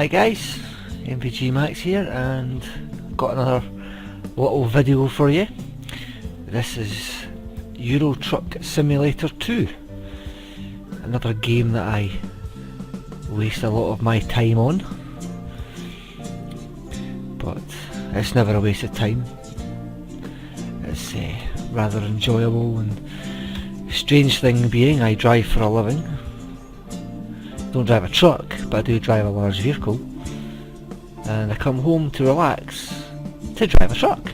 Hi guys, MVGmacks here, and got another little video for you. This is Euro Truck Simulator 2, another game that I waste a lot of my time on, but it's never a waste of time. It's rather enjoyable, and strange thing being I drive for a living. Don't drive a truck, but I do drive a large vehicle, and I come home to relax to drive a truck.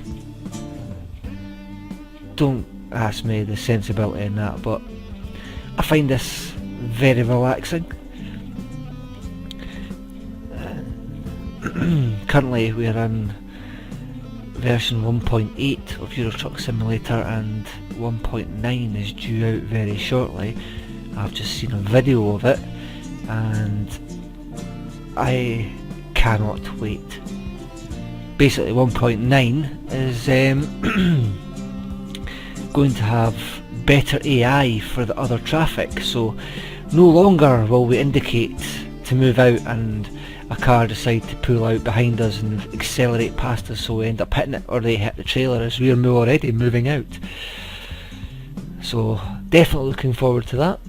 Don't ask me the sensibility in that, but I find this very relaxing. Currently we're in version 1.8 of Euro Truck Simulator, and 1.9 is due out very shortly. I've just seen a video of it and I cannot wait. Basically 1.9 is going to have better AI for the other traffic, so no longer will we indicate to move out and a car decide to pull out behind us and accelerate past us, so we end up hitting it or they hit the trailer as we're already moving out. So definitely looking forward to that.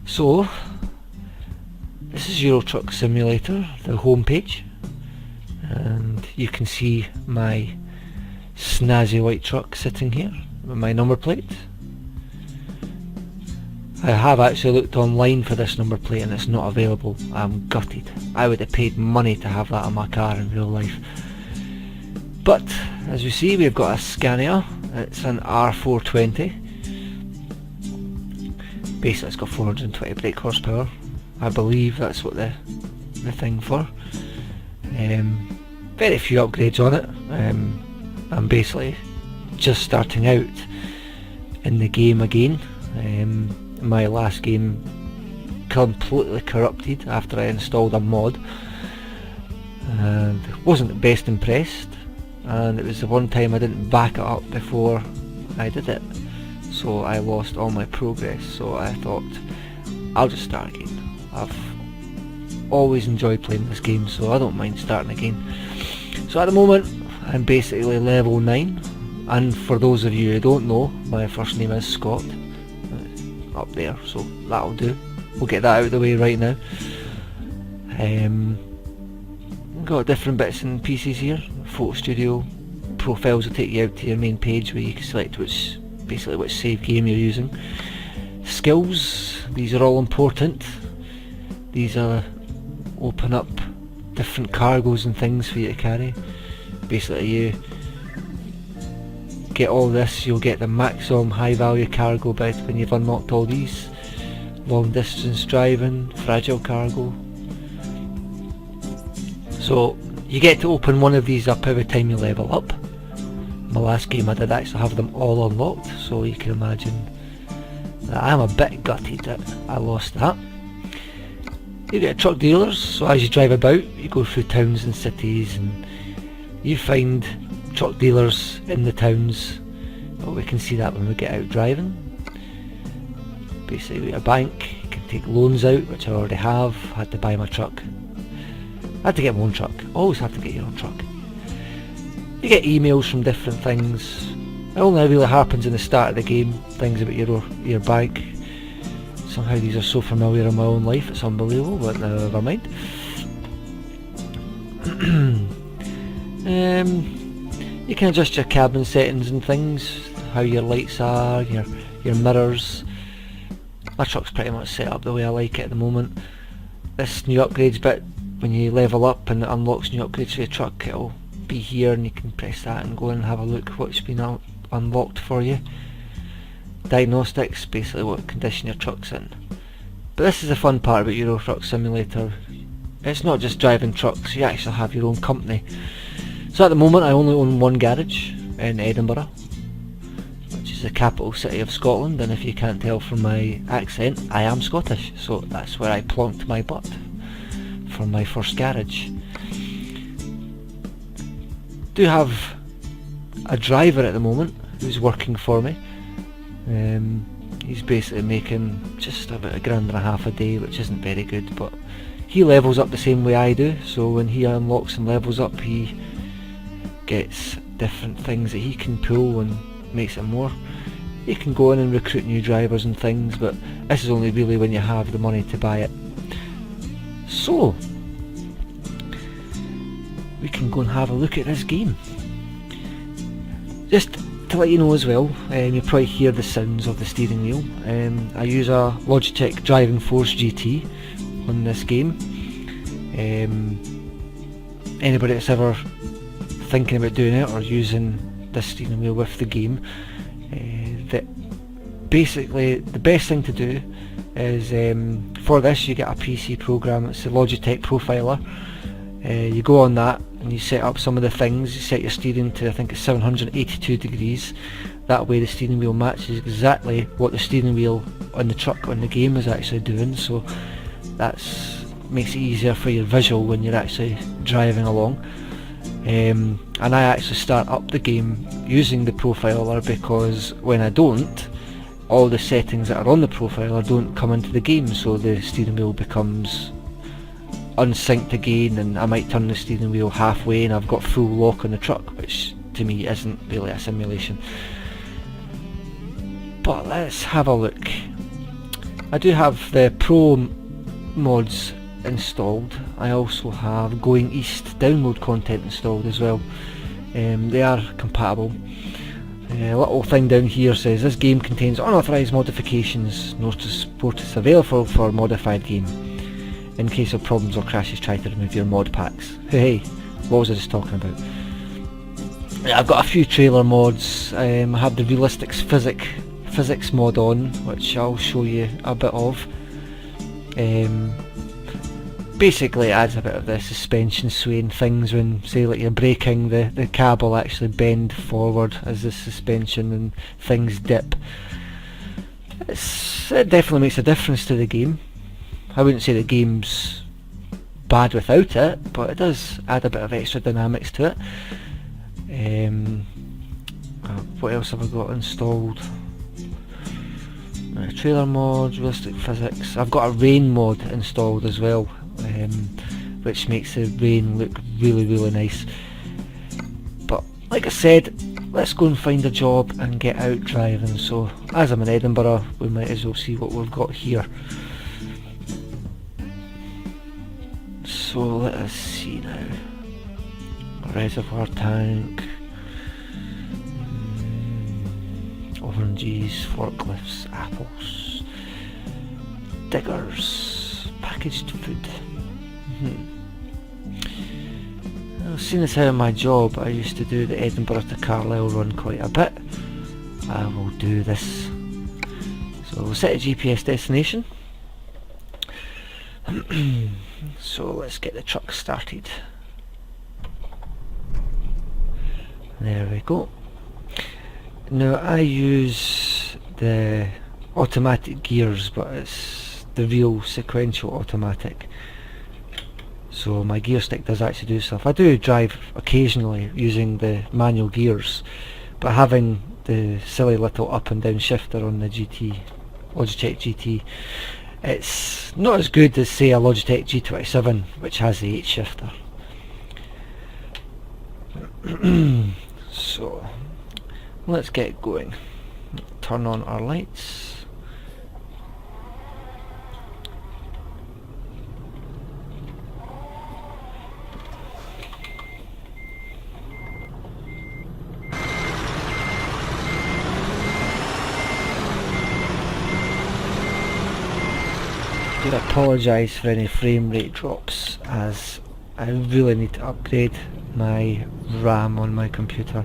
So this is Euro Truck Simulator, the homepage, and you can see my snazzy white truck sitting here with my number plate. I have actually looked online for this number plate and it's not available. I'm gutted. I would have paid money to have that on my car in real life. But as you see, we've got a Scania. It's an R420. Basically it's got 420 brake horsepower. I believe that's what the thing for. Very few upgrades on it. I'm basically just starting out in the game again. My last game completely corrupted after I installed a mod, and wasn't best impressed, and it was the one time I didn't back it up before I did it, so I lost all my progress. So I thought I'll just start again. I've always enjoyed playing this game, so I don't mind starting again. So at the moment I'm basically level 9, and for those of you who don't know, my first name is Scott, up there, so that'll do. We'll get that out of the way right now. Got different bits and pieces here. Photo studio, profiles will take you out to your main page where you can select which save game you're using. Skills, these are all important. These open up different cargoes and things for you to carry. Basically you get all this, you'll get the maximum high value cargo bit when you've unlocked all these. Long distance driving, fragile cargo. So you get to open one of these up every time you level up. My last game I did actually have them all unlocked, so you can imagine that I'm a bit gutted that I lost that. You get truck dealers, so as you drive about you go through towns and cities and you find truck dealers in the towns. Well, we can see that when we get out driving. Basically a bank, you can take loans out, which I already have. Had to buy my truck. I had to get my own truck. Always have to get your own truck. You get emails from different things. It only really happens in the start of the game, things about your bank. Somehow these are so familiar in my own life, it's unbelievable, but never mind. You can adjust your cabin settings and things, how your lights are, your mirrors. My truck's pretty much set up the way I like it at the moment. This new upgrades bit, when you level up and it unlocks new upgrades for your truck, it'll be here and you can press that and go in and have a look what's been unlocked for you. Diagnostics, basically what condition your truck's in. But this is the fun part about Euro Truck Simulator. It's not just driving trucks, you actually have your own company. So at the moment I only own one garage in Edinburgh, which is the capital city of Scotland, and if you can't tell from my accent, I am Scottish, so that's where I plonked my butt for my first garage. Do have a driver at the moment who's working for me. He's basically making just about £1.50 a day, which isn't very good, but he levels up the same way I do, so when he unlocks and levels up, he gets different things that he can pull and makes it more. You can go in and recruit new drivers and things, but this is only really when you have the money to buy it. So we can go and have a look at this game. Just to let you know as well, you probably hear the sounds of the steering wheel. I use a Logitech Driving Force GT on this game. Anybody that's ever thinking about doing it or using this steering wheel with the game, that basically the best thing to do is, for this you get a PC program. It's the Logitech Profiler. You go on that and you set up some of the things. You set your steering to, I think it's 782 degrees. That way the steering wheel matches exactly what the steering wheel on the truck on the game is actually doing, so that's makes it easier for your visual when you're actually driving along. And I actually start up the game using the Profiler, because when I don't, all the settings that are on the Profiler don't come into the game, so the steering wheel becomes unsynced again, and I might turn the steering wheel halfway and I've got full lock on the truck, which to me isn't really a simulation. But let's have a look. I do have the Pro mods installed. I also have Going East download content installed as well. They are compatible. A little thing down here says this game contains unauthorized modifications. Notice available for modified game. In case of problems or crashes, try to remove your mod packs. Hey, what was I just talking about? I've got a few trailer mods. I have the Realistics physics mod on, which I'll show you a bit of. Basically it adds a bit of the suspension swaying things when, say, like you're braking, the cab will actually bend forward as the suspension and things dip. It definitely makes a difference to the game. I wouldn't say the game's bad without it, but it does add a bit of extra dynamics to it. What else have I got installed? Trailer mods, realistic physics. I've got a rain mod installed as well, which makes the rain look really nice. But like I said, let's go and find a job and get out driving. So as I'm in Edinburgh, we might as well see what we've got here. So let us see now. Reservoir tank, oranges, forklifts, apples, diggers, packaged food. Well, seeing as how my job, I used to do the Edinburgh to Carlisle run quite a bit, I will do this. So we'll set a GPS destination. So let's get the truck started. There we go. Now I use the automatic gears, but it's the real sequential automatic. So my gear stick does actually do stuff. I do drive occasionally using the manual gears, but having the silly little up and down shifter on the GT, Logitech GT, it's not as good as, say, a Logitech G27, which has the 8 shifter. So let's get going. Turn on our lights. I do apologise for any frame rate drops, as I really need to upgrade my RAM on my computer.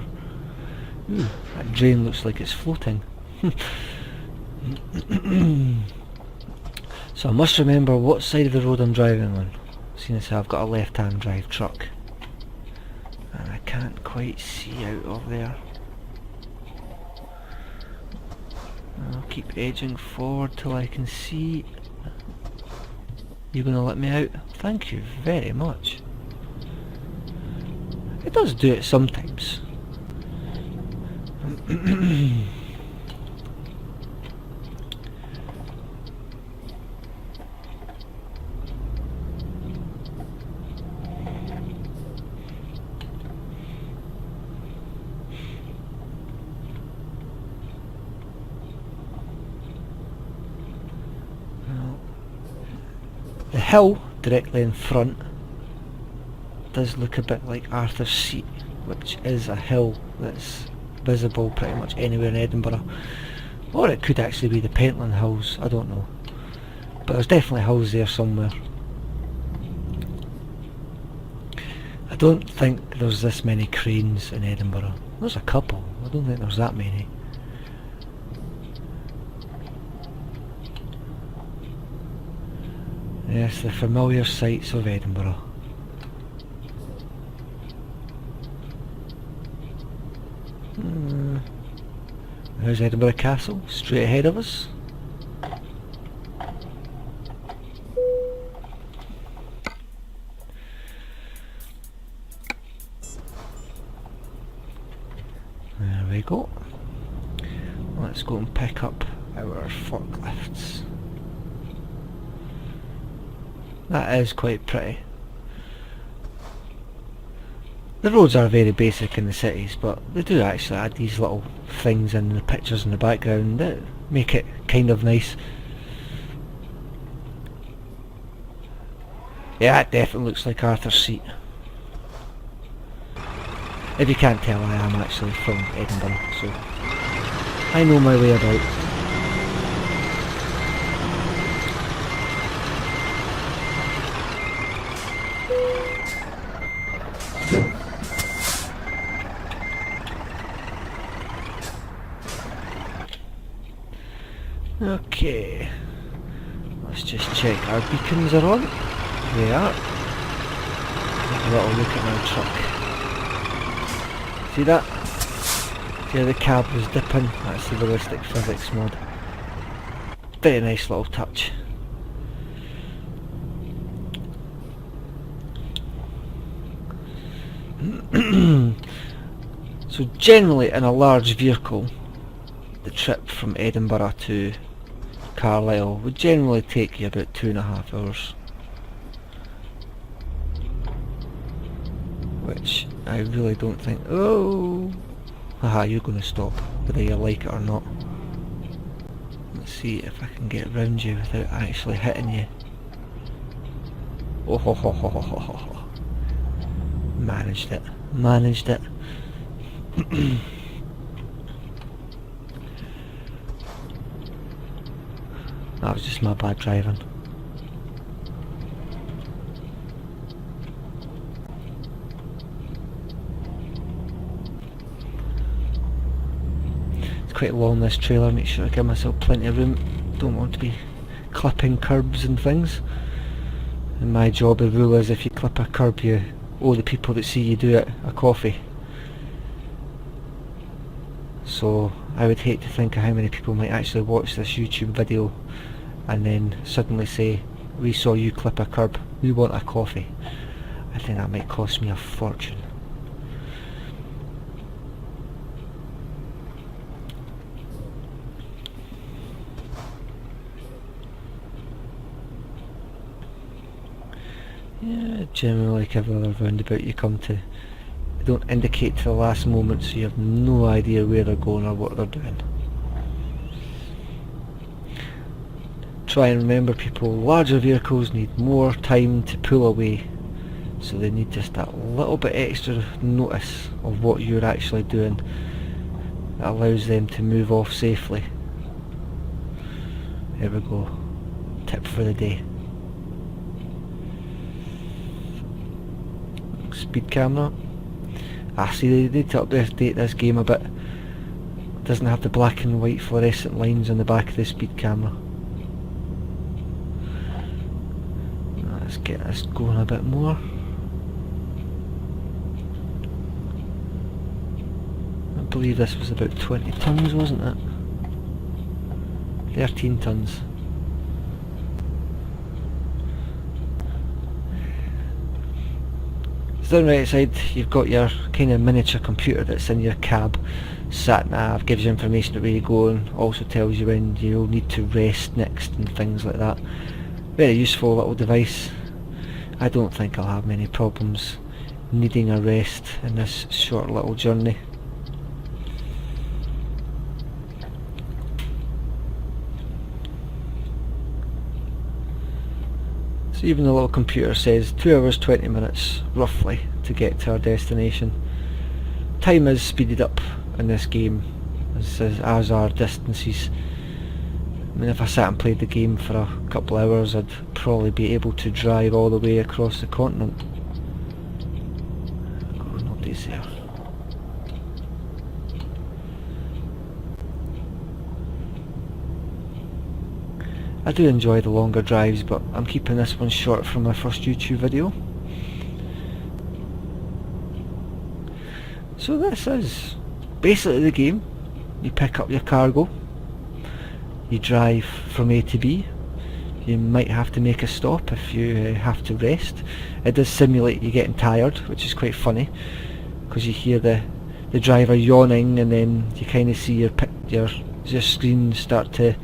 Ooh, that drain looks like it's floating. So I must remember what side of the road I'm driving on, seeing as I've got a left-hand drive truck and I can't quite see out of there. I'll keep edging forward till I can see. You're going to let me out? Thank you very much. It does do it sometimes. hill directly in front does look a bit like Arthur's Seat, which is a hill that's visible pretty much anywhere in Edinburgh. Or it could actually be the Pentland Hills, I don't know. But there's definitely hills there somewhere. I don't think there's this many cranes in Edinburgh. There's a couple, I don't think there's that many. Yes, the familiar sights of Edinburgh. There's Edinburgh Castle, straight ahead of us. There we go. Let's go and pick up our forklifts. That is quite pretty. The roads are very basic in the cities, but they do actually add these little things in the pictures in the background that make it kind of nice. Yeah, it definitely looks like Arthur's Seat. If you can't tell, I am actually from Edinburgh, so I know my way about. Okay, let's just check our beacons are on. They are. Have a little look at my truck. See that? See how the cab was dipping? That's the realistic physics mod. Very nice little touch. So generally in a large vehicle, the trip from Edinburgh to Carlisle would generally take you about 2.5 hours, which I really don't think. Oh, haha! You're going to stop, whether you like it or not. Let's see if I can get round you without actually hitting you. Oh ho ho ho ho ho ho! Managed it. Managed it. That was just my bad driving. It's quite long, this trailer. Make sure I give myself plenty of room. Don't want to be clipping curbs and things. And my job, the rule is if you clip a curb, you owe the people that see you do it a coffee. So I would hate to think of how many people might actually watch this YouTube video and then suddenly say, we saw you clip a curb, we want a coffee. I think that might cost me a fortune. Yeah, generally like every other roundabout you come to, they don't indicate to the last moment, so you have no idea where they're going or what they're doing. Try and remember, people, larger vehicles need more time to pull away, so they need just that little bit extra notice of what you're actually doing. That allows them to move off safely. There we go. Tip for the day. Speed camera. See, they need to update this game a bit. It doesn't have the black and white fluorescent lines on the back of the speed camera. Let's get this going a bit more. I believe this was about 20 tons, wasn't it? 13 tons. Down right side you've got your kind of miniature computer that's in your cab. Sat nav gives you information of where you're going, also tells you when you'll need to rest next and things like that. Very useful little device. I don't think I'll have many problems needing a rest in this short little journey. So even the little computer says 2 hours 20 minutes roughly to get to our destination. Time is speeded up in this game, as are distances. I mean, if I sat and played the game for a couple of hours, I'd probably be able to drive all the way across the continent. Oh, nobody's there. I do enjoy the longer drives, but I'm keeping this one short from my first YouTube video. So this is basically the game. You pick up your cargo, you drive from A to B. You might have to make a stop if you have to rest. It does simulate you getting tired, which is quite funny, because you hear the driver yawning, and then you kind of see your screen start to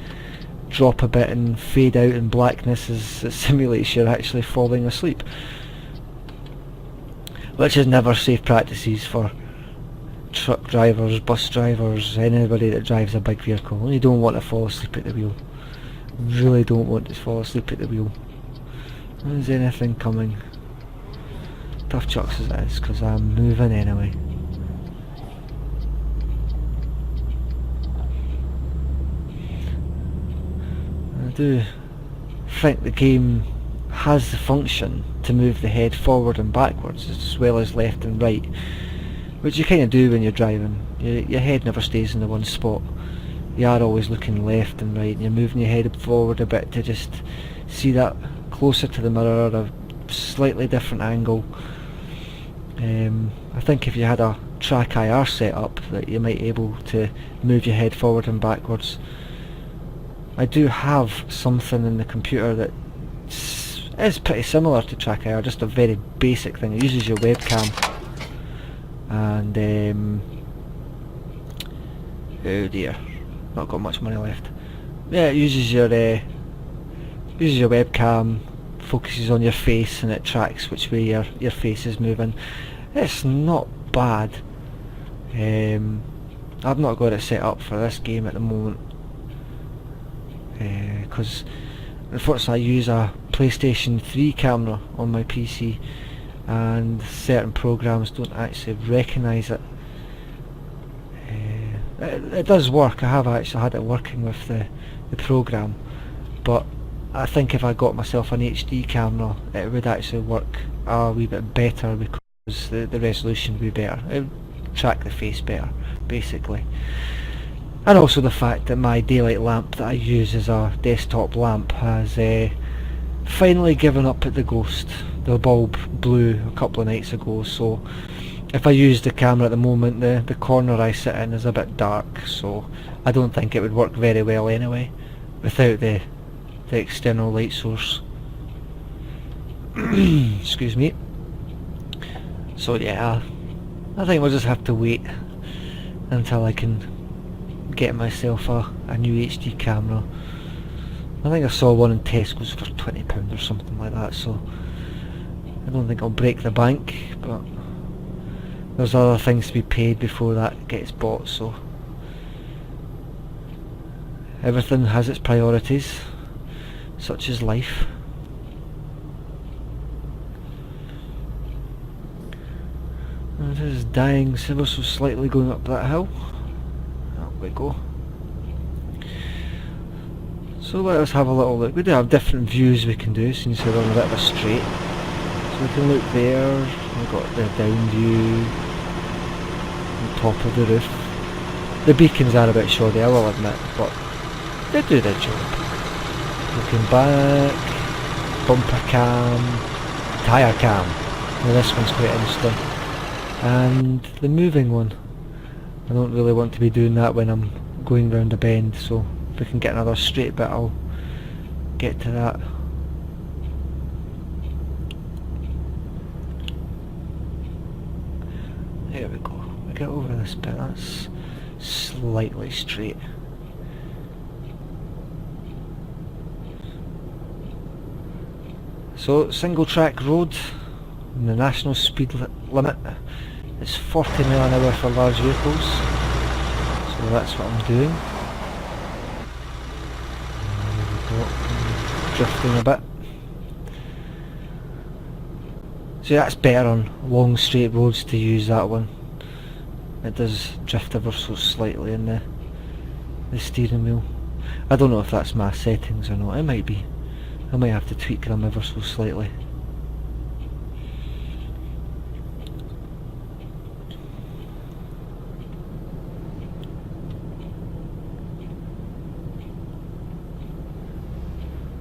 drop a bit and fade out in blackness as it simulates you're actually falling asleep, which is never safe practices for truck drivers, bus drivers, anybody that drives a big vehicle. You don't want to fall asleep at the wheel. Really don't want to fall asleep at the wheel. Is anything coming? Tough chucks as it is, because I'm moving anyway. I do think the game has the function to move the head forward and backwards as well as left and right, which you kind of do when you're driving. Your head never stays in the one spot. You are always looking left and right, and you're moving your head forward a bit to just see that closer to the mirror, a slightly different angle. I think if you had a track IR set up, that you might be able to move your head forward and backwards. I do have something in the computer that is pretty similar to track IR, just a very basic thing. It uses your webcam, and oh dear, not got much money left. Yeah, it uses your webcam, focuses on your face, and it tracks which way your face is moving. It's not bad. I've not got it set up for this game at the moment, because unfortunately I use a PlayStation 3 camera on my PC, and certain programs don't actually recognise it. It does work. I have actually had it working with the program, but I think if I got myself an HD camera, it would actually work a wee bit better, because the resolution would be better. It would track the face better, basically. And also the fact that my daylight lamp that I use as a desktop lamp has finally given up at the ghost. The bulb blew a couple of nights ago, so if I use the camera at the moment, the corner I sit in is a bit dark, so I don't think it would work very well anyway without the external light source. Excuse me. So yeah, I think we'll just have to wait until I can get myself a new HD camera. I think I saw one in Tesco's for £20 or something like that, so I don't think I'll break the bank, but there's other things to be paid before that gets bought, so everything has its priorities, such as life. And it is dying ever so slightly going up that hill. Up we go. So let us have a little look. We do have different views we can do, since we're on a bit of a straight. So we can look there, we've got the down view, the top of the roof. The beacons are a bit shoddy, I will admit, but they do their job. Looking back, bumper cam, tyre cam. Now this one's quite interesting. And the moving one. I don't really want to be doing that when I'm going round a bend, so if we can get another straight bit, I'll get to that. There we go. We get over this bit, that's slightly straight. So, single track road, and the national speed limit is 40 mph for large vehicles, so that's what I'm doing. There we go. Drifting a bit. So that's better on long straight roads to use that one. It does drift ever so slightly in the steering wheel. I don't know if that's my settings or not, it might be. I might have to tweak them ever so slightly.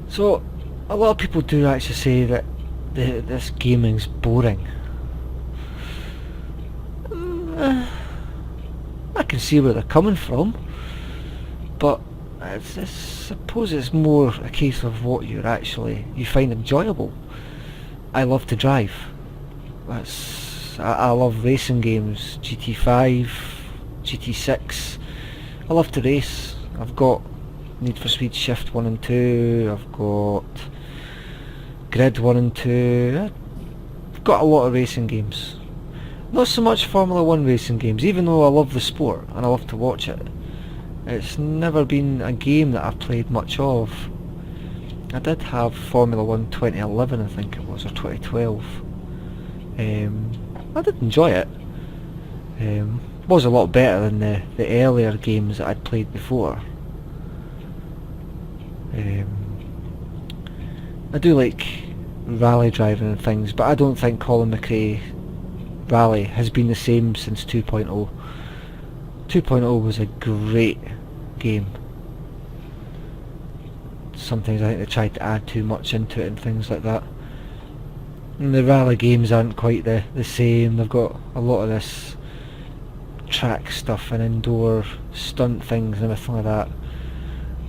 So, a lot of people do actually say that this gaming's boring. I can see where they're coming from, but I suppose it's more a case of what you find enjoyable. I love to drive. I love racing games, GT5, GT6. I love to race. I've got Need for Speed Shift 1 and 2, I've got Grid 1 and 2, I've got a lot of racing games. Not so much Formula 1 racing games, even though I love the sport and I love to watch it. It's never been a game that I've played much of. I did have Formula 1 2011 I think it was, or 2012. I did enjoy it. Was a lot better than the earlier games that I'd played before. I do like rally driving and things, but I don't think Colin McRae Rally has been the same since 2.0. 2.0 was a great game. Sometimes I think they tried to add too much into it and things like that. And the rally games aren't quite the same. They've got a lot of this track stuff and indoor stunt things and everything like that.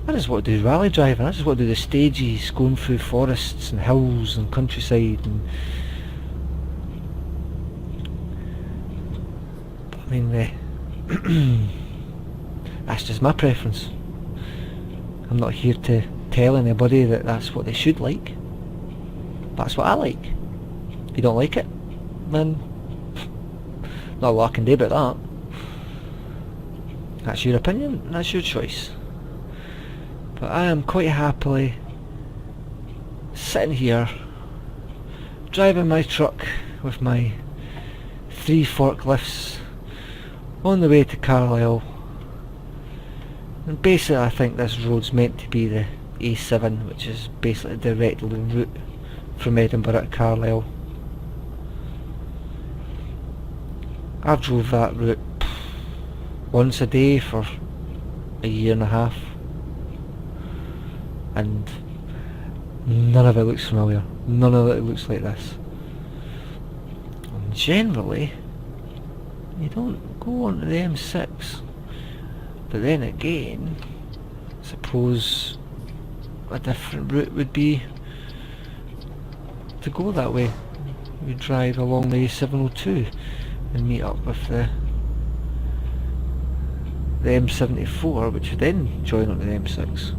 I just want to do rally driving. I just want to do the stages, going through forests and hills and countryside. And but I mean, that's just my preference. I'm not here to tell anybody that that's what they should like. That's what I like. If you don't like it, then not a lot I can do about that. That's your opinion, that's your choice. But I am quite happily sitting here, driving my truck with my 3 forklifts on the way to Carlisle. And basically I think this road's meant to be the A7, which is basically a direct route from Edinburgh to Carlisle. I've drove that route once a day for a year and a half. And none of it looks familiar. None of it looks like this. And generally, you don't go onto the M6. But then again, suppose a different route would be to go that way. You drive along the A702 and meet up with the M74, which would then join onto the M6.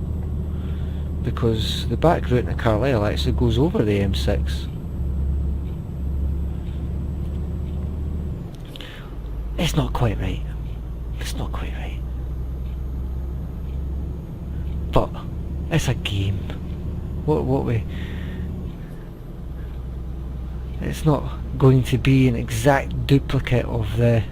Because the back route in Carlisle actually goes over the M6. It's not quite right. It's not quite right. But it's a game. What we? It's not going to be an exact duplicate of the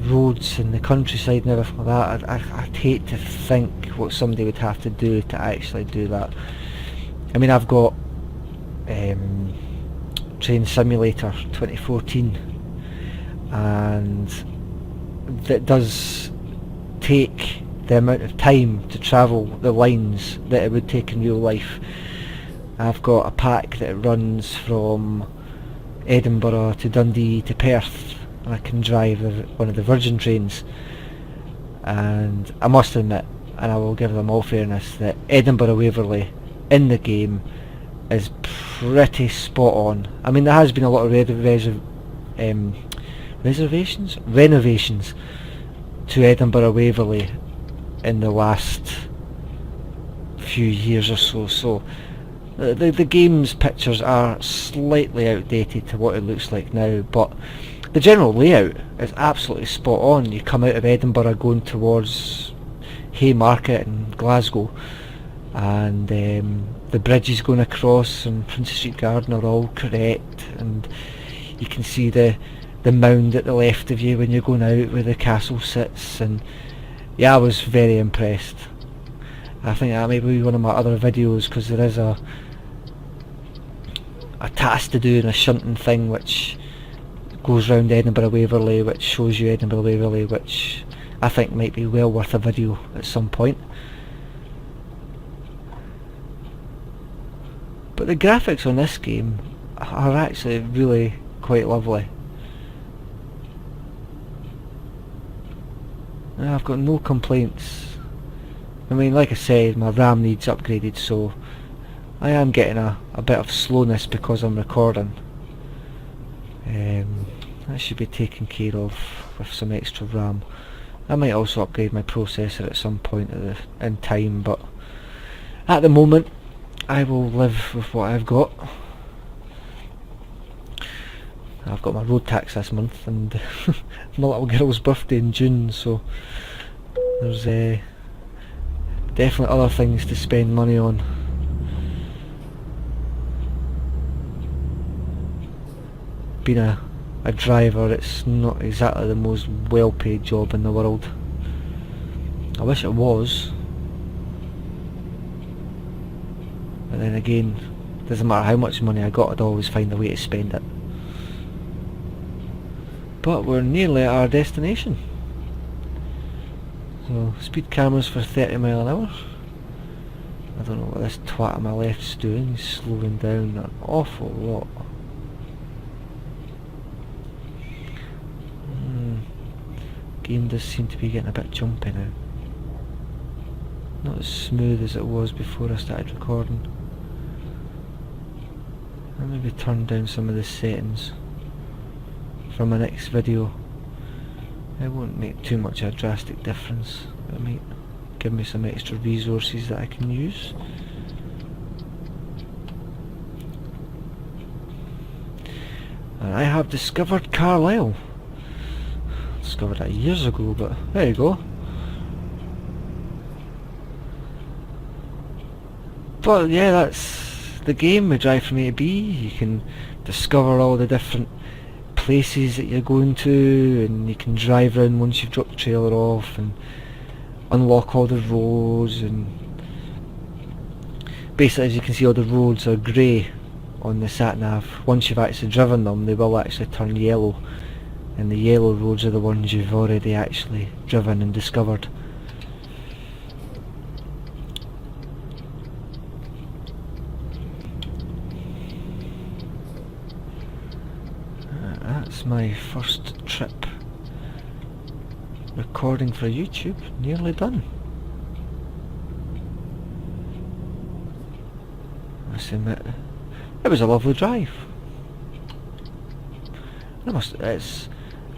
roads and the countryside and everything like that. I'd hate to think what somebody would have to do to actually do that. I mean, I've got Train Simulator 2014, and that does take the amount of time to travel the lines that it would take in real life. I've got a pack that runs from Edinburgh to Dundee to Perth, and I can drive one of the Virgin trains. And I must admit, and I will give them all fairness, that Edinburgh Waverley in the game is pretty spot on. I mean, there has been a lot of renovations to Edinburgh Waverley in the last few years or so. So the game's pictures are slightly outdated to what it looks like now, but the general layout is absolutely spot on. You come out of Edinburgh going towards Haymarket and Glasgow, and the bridges going across and Princess Street Garden are all correct, and you can see the mound at the left of you when you're going out where the castle sits, and yeah, I was very impressed. I think that may be one of my other videos, because there is a task to do in a shunting thing which goes round Edinburgh Waverley, which shows you Edinburgh Waverley, which I think might be well worth a video at some point. But the graphics on this game are actually really quite lovely. I've got no complaints. I mean, like I said, my RAM needs upgraded, so I am getting a bit of slowness because I'm recording. That should be taken care of with some extra RAM. I might also upgrade my processor at some point in time, but at the moment I will live with what I've got. I've got my road tax this month and my little girl's birthday in June, so there's definitely other things to spend money on. Being a driver, it's not exactly the most well paid job in the world. I wish it was, but then again, doesn't matter how much money I got, I'd always find a way to spend it. But we're nearly at our destination. So, speed cameras for 30 mile an hour. I don't know what this twat on my left's doing, he's slowing down an awful lot. Game does seem to be getting a bit jumpy now. Not as smooth as it was before I started recording. I'll maybe turn down some of the settings for my next video. It won't make too much of a drastic difference. It might give me some extra resources that I can use. And I have discovered Carlisle. Discovered that years ago, but there you go. But yeah, that's the game. We drive from A to B. You can discover all the different places that you're going to, and you can drive around once you've dropped the trailer off and unlock all the roads. And basically, as you can see, all the roads are grey on the sat nav. Once you've actually driven them, they will actually turn yellow, and the yellow roads are the ones you've already actually driven and discovered. That's my first trip recording for YouTube, nearly done. I must admit, it was a lovely drive. It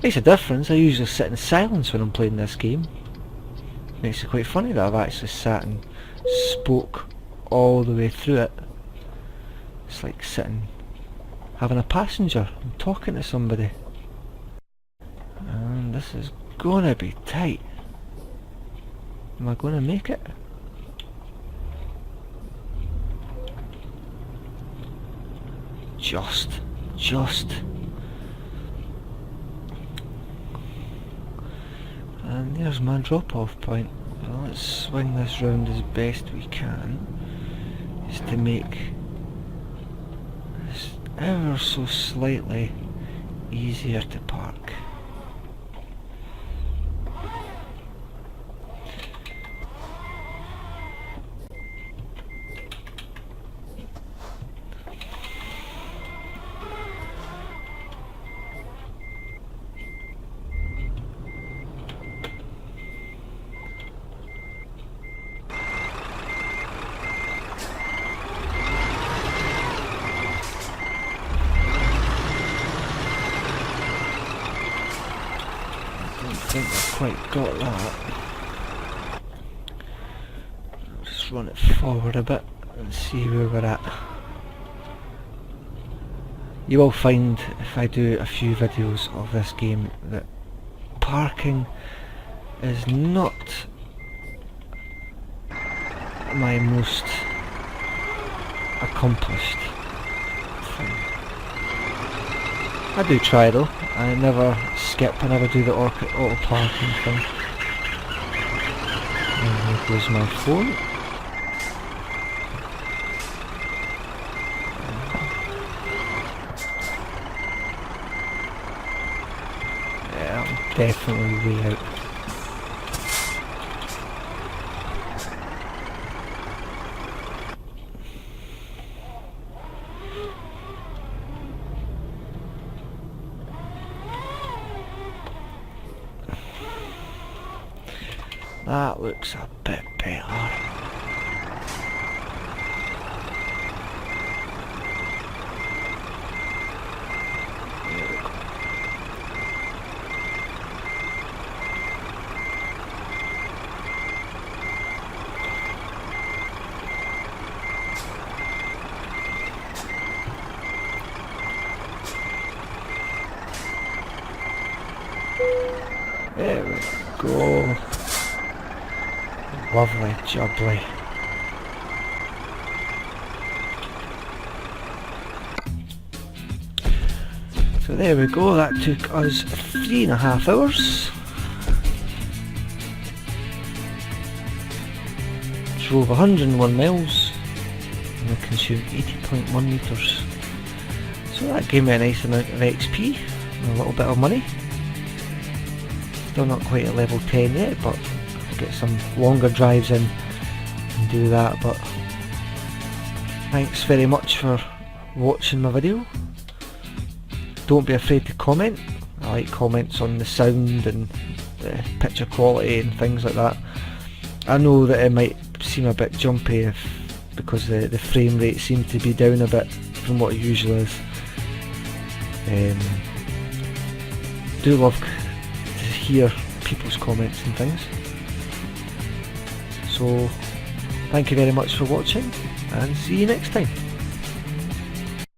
makes a difference. I usually sit in silence when I'm playing this game. Makes it quite funny that I've actually sat and spoke all the way through it. It's like sitting, having a passenger and talking to somebody. And this is gonna be tight. Am I gonna make it? Just. And there's my drop-off point. So let's swing this round as best we can, just to make this ever so slightly easier to park. I think I've quite got that. I'll just run it forward a bit and see where we're at. You will find, if I do a few videos of this game, that parking is not my most accomplished thing. I do try though. I never skip. I never do the auto parking thing. And there goes my phone. Yeah, I'm definitely way out. That looks a bit better. There we go. There we go. Lovely jubbly. So there we go, that took us 3.5 hours. Drove 101 miles and we consumed 80.1 litres. So that gave me a nice amount of XP and a little bit of money. Still not quite at level 10 yet, but get some longer drives in and do that. But thanks very much for watching my video. Don't be afraid to comment. I like comments on the sound and the picture quality and things like that. I know that it might seem a bit jumpy because the frame rate seems to be down a bit from what it usually is. Do love to hear people's comments and things. So thank you very much for watching and see you next time.